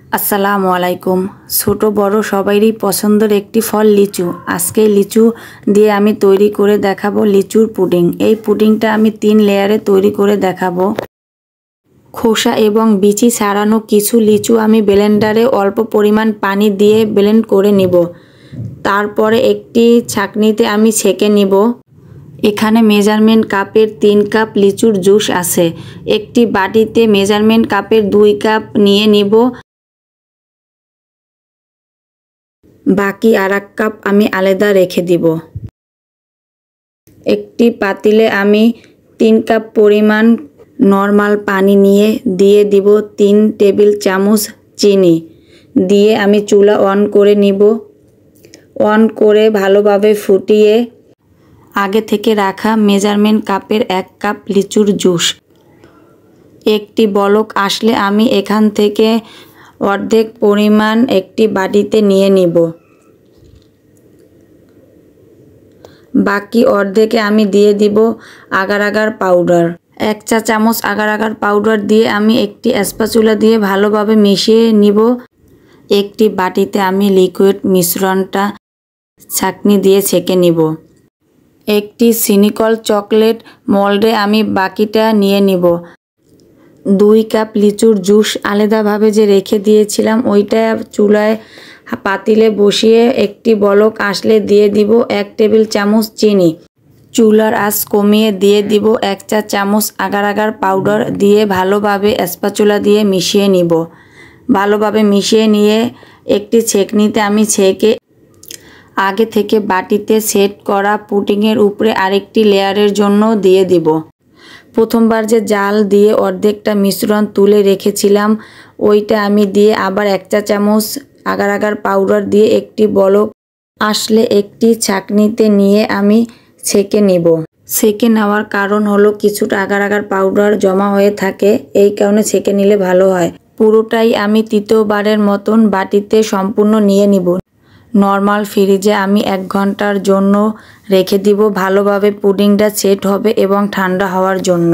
আসসালামু আলাইকুম। ছোট বড় সবারই পছন্দের একটি ফল লিচু। আজকে লিচু দিয়ে আমি তৈরি করে দেখাবো লিচুর পুডিং। এই পুডিংটা আমি 3 লেয়ারে তৈরি করে দেখাবো। খোসা এবং বিচি ছাড়ানো কিছু লিচু আমি ব্লেন্ডারে অল্প পরিমাণ পানি দিয়ে ব্লেন্ড করে নিব। তারপরে একটি ছাঁকনিতে আমি ছেঁকে নিব। এখানে মেজারমেন্ট কাপের 3 কাপ লিচুর জুস আছে। একটি বাটিতে মেজারমেন্ট কাপের 2 কাপ নিয়ে নিব। বাকি আর1 কাপ আমি আলাদা রেখে দিব। একটি পাতিলে আমি 3 কাপ পরিমাণ নরমাল পানি নিয়ে দিয়ে দিব 3 টেবিল চামচ চিনি দিয়ে আমি চুলা অন করে নিব। অন করে ভালোভাবে ফুটিয়ে আগে থেকে রাখা মেজারমেন্ট কাপের 1 কাপ লিচুর জুস। একটি বলক আসলে আমি এখান থেকে অর্ধেক পরিমাণ একটি বাটিতে নিয়ে নিব। বাকি অর্ধেকে আমি দিয়ে দিব আগার আগার পাউডার। 1 চা চামচ আগার আগার পাউডার দিয়ে আমি একটি স্প্যাচুলা দিয়ে ভালোভাবে মিশিয়ে নিব। একটি বাটিতে আমি লিকুইড মিশ্রণটা ছাঁকনি দিয়ে ছেঁকে নিব। একটি সিনিকল চকলেট মোল্ডে আমি বাকিটা নিয়ে নিব। 2 কাপ লিচুর জুস আলাদাভাবে যে রেখে দিয়েছিলাম ওইটা চুলায় পাতিলে বসিয়ে একটি বলক আসলে দিয়ে দিব 1 টেবিল চামচ চিনি। চুলার আঁচ কমিয়ে দিয়ে দিব 1 চা চামচ আগার আগার পাউডার দিয়ে ভালোভাবে স্প্যাচুলা দিয়ে মিশিয়ে নিব। ভালোভাবে মিশিয়ে নিয়ে একটি ছেঁকনিতে আমি ছেঁকে আগে থেকে বাটিতে সেট করা পুডিংয়ের উপরে আরেকটি লেয়ারের জন্য দিয়ে দিব। প্রথমবার যে জাল দিয়ে অর্ধেকটা মিশ্রণ তুলে রেখেছিলাম ওইটা আমি দিয়ে আবার 1 চা চামচ আগার আগার পাউডার দিয়ে একটি বলক আসলে একটি ছাঁকনিতে নিয়ে আমি ছেঁকে নিব। ছেঁকে নেওয়ার কারণ হলো কিছুটা আগার আগার পাউডার জমা হয়ে থাকে, এই কারণে ছেঁকে নিলে ভালো হয়। পুরোটাই আমি তৃতীয়বারের মতন বাটিতে সম্পূর্ণ নিয়ে নিব। নর্মাল ফ্রিজে আমি 1 ঘন্টার জন্য রেখে দিব। ভালোভাবে পুডিংটা সেট হবে এবং ঠান্ডা হওয়ার জন্য।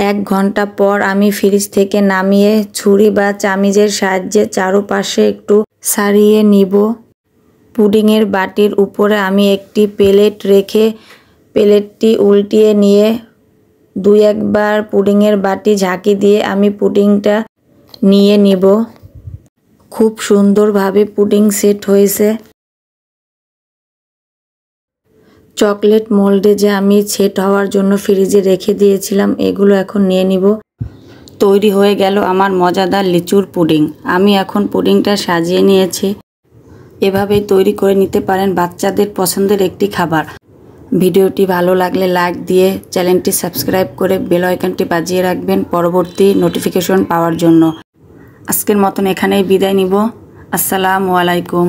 1 ঘন্টা পর আমি ফ্রিজ থেকে নামিয়ে ছুরি বা চামিচের সাহায্যে চারপাশে একটু ছাড়িয়ে নিব। পুডিংয়ের বাটির উপরে আমি একটি প্লেট রেখে প্লেটটি উল্টিয়ে নিয়ে 2-1 বার পুডিংয়ের বাটি ঝাঁকি দিয়ে আমি পুডিংটা নিয়ে নিব। খুব সুন্দরভাবে পুডিং সেট হয়েছে। চকলেট মোল্ডে যে আমি সেট হওয়ার জন্য ফ্রিজে রেখে দিয়েছিলাম এগুলো এখন নিয়ে নিব। তৈরি হয়ে গেল আমার মজাদার লিচুর পুডিং। আমি এখন পুডিংটা সাজিয়ে নিয়েছি। এভাবেই তৈরি করে নিতে পারেন বাচ্চাদের পছন্দের একটি খাবার। ভিডিওটি ভালো লাগলে লাইক দিয়ে চ্যানেলটি সাবস্ক্রাইব করে বেল আইকনটি বাজিয়ে রাখবেন পরবর্তী নোটিফিকেশন পাওয়ার জন্য। আজকের মতন এখানেই বিদায় নিব। আসসালামু আলাইকুম।